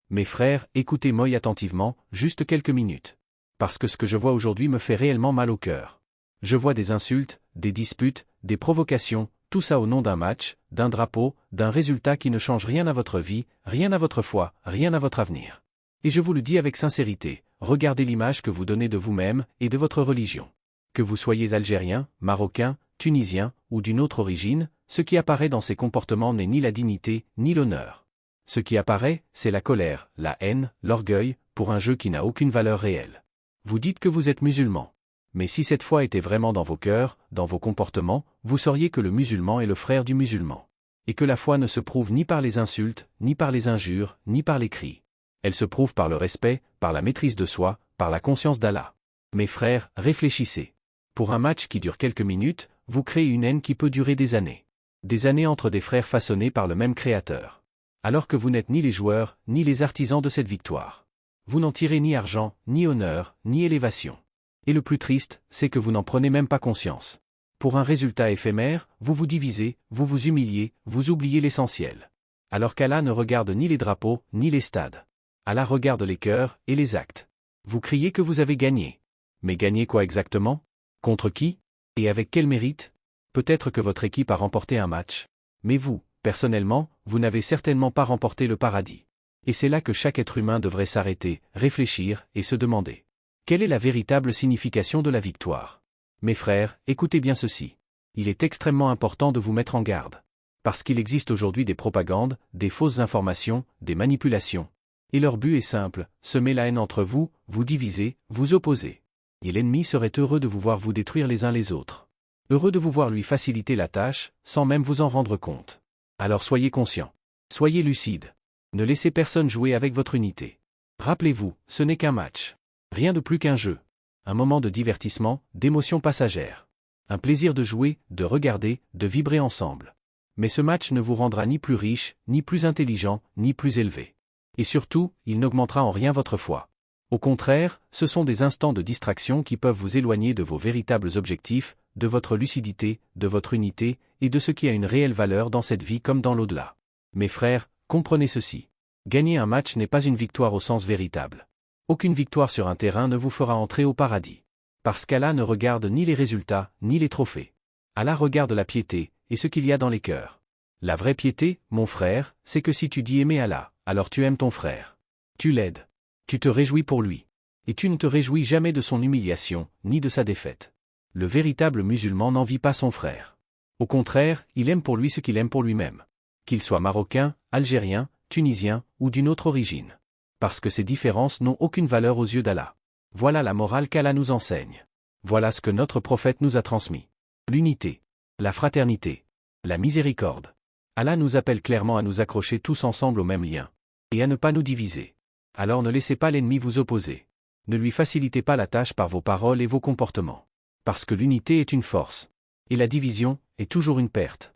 Mes frères, écoutez-moi attentivement, juste quelques minutes. Parce que ce que je vois aujourd'hui me fait réellement mal au cœur. Je vois des insultes, des disputes, des provocations, tout ça au nom d'un match, d'un drapeau, d'un résultat qui ne change rien à votre vie, rien à votre foi, rien à votre avenir. Et je vous le dis avec sincérité, regardez l'image que vous donnez de vous-même et de votre religion. Que vous soyez algérien, marocain, tunisien ou d'une autre origine, ce qui apparaît dans ces comportements n'est ni la dignité, ni l'honneur. Ce qui apparaît, c'est la colère, la haine, l'orgueil, pour un jeu qui n'a aucune valeur réelle. Vous dites que vous êtes musulman. Mais si cette foi était vraiment dans vos cœurs, dans vos comportements, vous sauriez que le musulman est le frère du musulman. Et que la foi ne se prouve ni par les insultes, ni par les injures, ni par les cris. Elle se prouve par le respect, par la maîtrise de soi, par la conscience d'Allah. Mes frères, réfléchissez. Pour un match qui dure quelques minutes, vous créez une haine qui peut durer des années. Des années entre des frères façonnés par le même Créateur. Alors que vous n'êtes ni les joueurs, ni les artisans de cette victoire. Vous n'en tirez ni argent, ni honneur, ni élévation. Et le plus triste, c'est que vous n'en prenez même pas conscience. Pour un résultat éphémère, vous vous divisez, vous vous humiliez, vous oubliez l'essentiel. Alors qu'Allah ne regarde ni les drapeaux, ni les stades. Allah regarde les cœurs et les actes. Vous criez que vous avez gagné. Mais gagné quoi exactement? Contre qui? Et avec quel mérite? Peut-être que votre équipe a remporté un match. Mais vous, personnellement, vous n'avez certainement pas remporté le paradis. Et c'est là que chaque être humain devrait s'arrêter, réfléchir et se demander. Quelle est la véritable signification de la victoire? Mes frères, écoutez bien ceci. Il est extrêmement important de vous mettre en garde. Parce qu'il existe aujourd'hui des propagandes, des fausses informations, des manipulations. Et leur but est simple, semer la haine entre vous, vous diviser, vous opposer. Et l'ennemi serait heureux de vous voir vous détruire les uns les autres. Heureux de vous voir lui faciliter la tâche, sans même vous en rendre compte. Alors soyez conscients. Soyez lucides. Ne laissez personne jouer avec votre unité. Rappelez-vous, ce n'est qu'un match. Rien de plus qu'un jeu. Un moment de divertissement, d'émotion passagère. Un plaisir de jouer, de regarder, de vibrer ensemble. Mais ce match ne vous rendra ni plus riche, ni plus intelligent, ni plus élevé. Et surtout, il n'augmentera en rien votre foi. Au contraire, ce sont des instants de distraction qui peuvent vous éloigner de vos véritables objectifs, de votre lucidité, de votre unité, et de ce qui a une réelle valeur dans cette vie comme dans l'au-delà. Mes frères, comprenez ceci. Gagner un match n'est pas une victoire au sens véritable. Aucune victoire sur un terrain ne vous fera entrer au paradis. Parce qu'Allah ne regarde ni les résultats, ni les trophées. Allah regarde la piété, et ce qu'il y a dans les cœurs. La vraie piété, mon frère, c'est que si tu dis aimer Allah, alors tu aimes ton frère. Tu l'aides. Tu te réjouis pour lui. Et tu ne te réjouis jamais de son humiliation, ni de sa défaite. Le véritable musulman n'envie pas son frère. Au contraire, il aime pour lui ce qu'il aime pour lui-même. Qu'il soit marocain, algérien, tunisien, ou d'une autre origine. Parce que ces différences n'ont aucune valeur aux yeux d'Allah. Voilà la morale qu'Allah nous enseigne. Voilà ce que notre prophète nous a transmis. L'unité, la fraternité, la miséricorde. Allah nous appelle clairement à nous accrocher tous ensemble au même lien. Et à ne pas nous diviser. Alors ne laissez pas l'ennemi vous opposer. Ne lui facilitez pas la tâche par vos paroles et vos comportements. Parce que l'unité est une force. Et la division est toujours une perte.